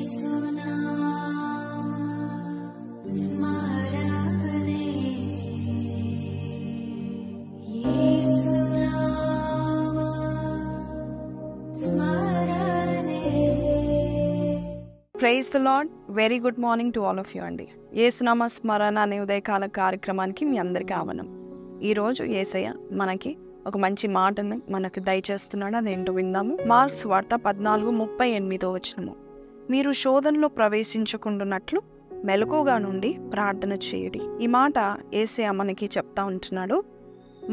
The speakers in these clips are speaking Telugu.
Praise the lord. Very good morning to all of you అండి. యేసునామ స్మరణ అనే ఉదయకాల కార్యక్రమానికి మీ అందరికీ ఆహ్వానం. ఈరోజు యేసయ్య మనకి ఒక మంచి మాటను మనకు దయచేస్తున్నాడు. అదేంటో విందాము. మార్క్స్ వార్త 14:38 మీరు శోధనలో ప్రవేశించకుండానట్లు మెలకుగా నుండి ప్రార్థన చేయడి. ఈ మాట యేసయ్య మనకి చెప్తా ఉంటున్నాడు.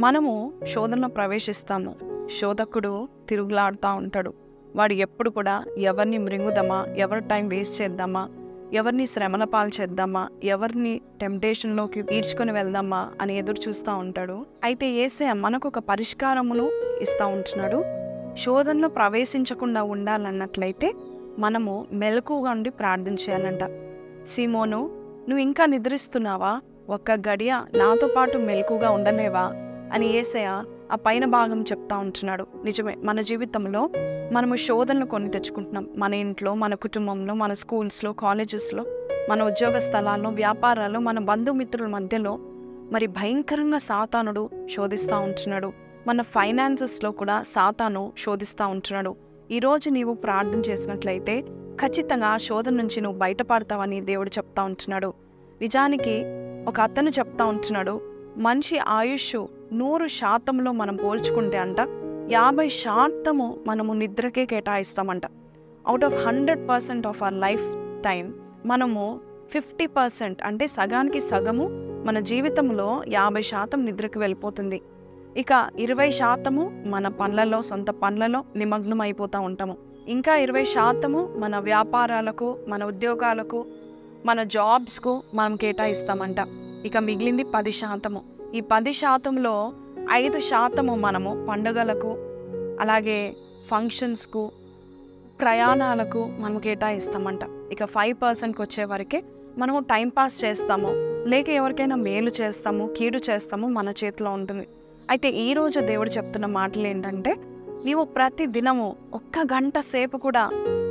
మనము శోధనలో ప్రవేశిస్తాము. శోధకుడు తిరుగులాడుతూ ఉంటాడు. వాడు ఎప్పుడు కూడా ఎవరిని మృంగుదామా, ఎవరి టైం వేస్ట్ చేద్దామా, ఎవరిని శ్రమల పాలు చేద్దామా, ఎవరిని టెంప్టేషన్లోకి ఈడ్చుకొని వెళ్దామా అని ఎదురు చూస్తూ ఉంటాడు. అయితే యేసయ్య మనకు ఒక పరిష్కారమును ఇస్తూ ఉంటున్నాడు. శోధనలో ప్రవేశించకుండా ఉండాలన్నట్లయితే మనము మెలకుగా ఉండి ప్రార్థన చేయాలంట. సీమోను, నువ్వు ఇంకా నిద్రిస్తున్నావా? ఒక్క గడియ నాతో పాటు మెలకుగా ఉండనేవా అని యేసయ్య ఆ పైన భాగం చెప్తా ఉంటున్నాడు. నిజమే, మన జీవితంలో మనము శోధనలు కొన్ని తెచ్చుకుంటున్నాం. మన ఇంట్లో, మన కుటుంబంలో, మన స్కూల్స్లో, కాలేజెస్లో, మన ఉద్యోగ స్థలాల్లో, వ్యాపారాల్లో, మన బంధుమిత్రుల మధ్యలో మరి భయంకరంగా సాతానుడు శోధిస్తూ ఉంటున్నాడు. మన ఫైనాన్సెస్లో కూడా సాతాను శోధిస్తూ ఉంటున్నాడు. ఈరోజు నీవు ప్రార్థన చేసినట్లయితే ఖచ్చితంగా ఆ శోధన నుంచి నువ్వు బయటపడతావని దేవుడు చెప్తా ఉంటున్నాడు. నిజానికి ఒక అతను చెప్తా ఉంటున్నాడు, మనిషి ఆయుష్ 100% మనం పోల్చుకుంటే అంట 50% మనము నిద్రకే కేటాయిస్తామంట. Out of 100% of our life time మనము 50% అంటే సగానికి సగము మన జీవితంలో 50% నిద్రకు వెళ్ళిపోతుంది. ఇక 20% మన పనులలో, సొంత పనులలో నిమగ్నం అయిపోతూ ఉంటాము. ఇంకా 20% మన వ్యాపారాలకు, మన ఉద్యోగాలకు, మన జాబ్స్కు మనం కేటాయిస్తామంట. ఇక మిగిలింది 10%. ఈ 10%లో 5% మనము పండుగలకు, అలాగే ఫంక్షన్స్కు, ప్రయాణాలకు మనం కేటాయిస్తామంట. ఇక 5%కి వచ్చే వరకే మనము టైంపాస్ చేస్తాము, లేక ఎవరికైనా మేలు చేస్తాము, కీడు చేస్తాము, మన చేతిలో ఉంటుంది. అయితే ఈరోజు దేవుడు చెప్తున్న మాటలు ఏంటంటే, నీవు ప్రతి దినము 1 గంట సేపు కూడా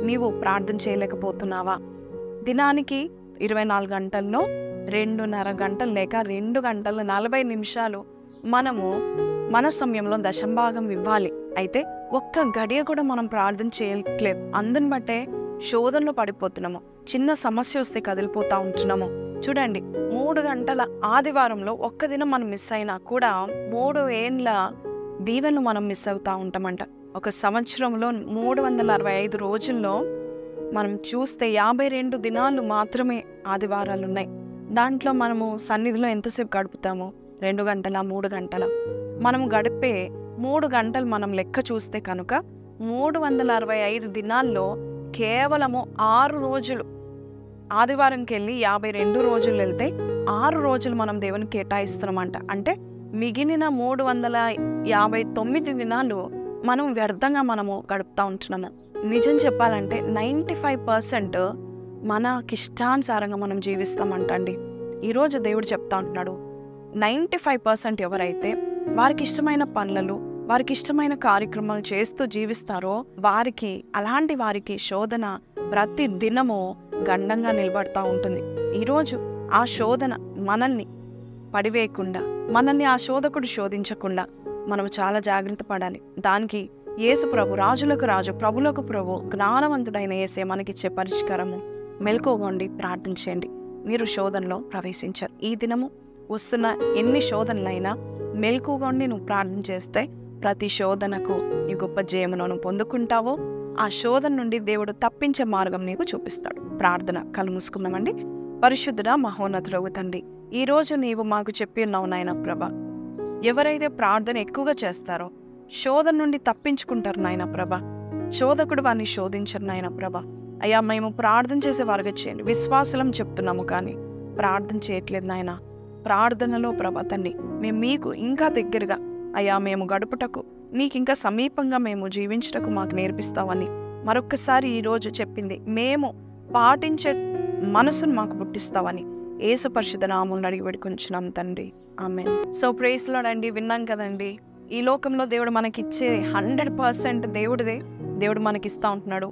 నీవు ప్రార్థన చేయలేకపోతున్నావా? దినానికి 24 గంటల్లో 2.5 గంటలు లేక 2 గంటల 40 నిమిషాలు మనము మన సమయంలో దశంభాగం ఇవ్వాలి. అయితే 1 గడియ కూడా మనం ప్రార్థన చేయట్లేదు. అందుని బట్టే శోధనలో పడిపోతున్నాము. చిన్న సమస్య వస్తే కదిలిపోతూ ఉంటున్నాము. చూడండి, 3 గంటల ఆదివారంలో ఒక్క దినం మనం మిస్ అయినా కూడా 3 ఏండ్ల దీవెనలు మనం మిస్ అవుతూ ఉంటామంట. ఒక సంవత్సరంలో 365 రోజుల్లో మనం చూస్తే 52 దినాలు మాత్రమే ఆదివారాలు ఉన్నాయి. దాంట్లో మనము సన్నిధిలో ఎంతసేపు గడుపుతాము? 2 గంటల, 3 గంటల. మనము గడిపే 3 గంటలు మనం లెక్క చూస్తే కనుక 365 దినాల్లో కేవలము 6 రోజులు, ఆదివారంకి వెళ్ళి 52 రోజులు వెళ్తే 6 రోజులు మనం దేవునికి కేటాయిస్తున్నామంట. అంటే మిగిలిన 359 దినాలు మనం వ్యర్థంగా మనము గడుపుతూ ఉంటున్నాము. నిజం చెప్పాలంటే 95% మనకిష్టానుసారంగా మనం జీవిస్తామంటండి. ఈరోజు దేవుడు చెప్తా ఉంటున్నాడు, 95% ఎవరైతే వారికి ఇష్టమైన పనులలో, వారికి ఇష్టమైన కార్యక్రమాలు చేస్తూ జీవిస్తారో అలాంటి వారికి శోధన ప్రతి దినము గండంగా నిలబడతా ఉంటుంది. ఈరోజు ఆ శోధన మనల్ని పడివేయకుండా, మనల్ని ఆ శోధకుడు శోధించకుండా మనం చాలా జాగ్రత్త పడాలి. దానికి యేసు ప్రభు, రాజులకు రాజు, ప్రభులకు ప్రభు, జ్ఞానవంతుడైన యేసే మనకిచ్చే పరిష్కారము. మెలకువగా ప్రార్థన చేయండి. మీరు శోధనలో ప్రవేశించారు. ఈ దినము వస్తున్న ఎన్ని శోధనలైనా మెలకువగా నువ్వు ప్రార్థన చేస్తే ప్రతి శోధనకు నీ గొప్ప జయమును పొందుకుంటావో, ఆ శోధన నుండి దేవుడు తప్పించే మార్గం నీకు చూపిస్తాడు. ప్రార్థన కళ్ళు మూసుకుందామండి. పరిశుద్ధుడా, మహోన్నతుడవు తండ్రి, ఈరోజు నీవు మాకు చెప్పి ఉన్నావు నాయన ప్రభ, ఎవరైతే ప్రార్థన ఎక్కువగా చేస్తారో శోధన నుండి తప్పించుకుంటారు నాయన ప్రభ. శోధకుడు వారిని శోధించరు నాయన ప్రభ. అయ్యా, మేము ప్రార్థన చేసే వారికి చేయండి. విశ్వాసం చెప్తున్నాము కానీ ప్రార్థన చేయట్లేదు నాయన. ప్రార్థనలో ప్రభ తండ్రి, మేము మీకు ఇంకా దగ్గరగా అయ్యా మేము గడుపుటకు, నీకు ఇంకా సమీపంగా మేము జీవించటకు మాకు నేర్పిస్తావని మరొక్కసారి ఈరోజు చెప్పింది మేము పాటించే మనసును మాకు పుట్టిస్తావని యేసు పరిశుద్ధ నామమున అడిగి వేడుకొంచున్నాం తండ్రి, ఆమేన్. సో ప్రైజ్ లార్డ్ అండి. విన్నాం కదండి, ఈ లోకంలో దేవుడు మనకిచ్చే 100% దేవుడు మనకిస్తూ ఉంటున్నాడు.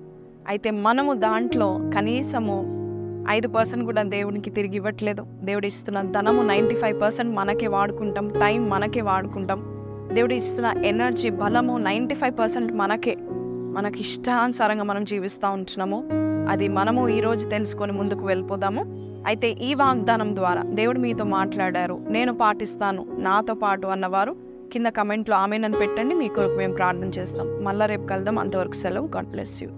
అయితే మనము దాంట్లో కనీసము 5% కూడా దేవునికి తిరిగి ఇవ్వట్లేదు. దేవుడు ఇస్తున్న ధనము 95% మనకే వాడుకుంటాం, టైం మనకే వాడుకుంటాం. దేవుడు ఇస్తున్న ఎనర్జీ, బలము 95% మనకి ఇష్టానుసారంగా మనం జీవిస్తూ ఉంటున్నాము. అది మనము ఈరోజు తెలుసుకొని ముందుకు వెళ్ళిపోదాము. అయితే ఈ వాగ్దానం ద్వారా దేవుడు మీతో మాట్లాడారు, నేను పాటిస్తాను నాతో పాటు అన్నవారు కింద కమెంట్లో ఆమేన్ అని పెట్టండి. మీ కొరకు మేము ప్రార్థన చేస్తాం. మళ్ళీ రేపు కలుద్దాం. అంతవరకు సెలవు. God bless you.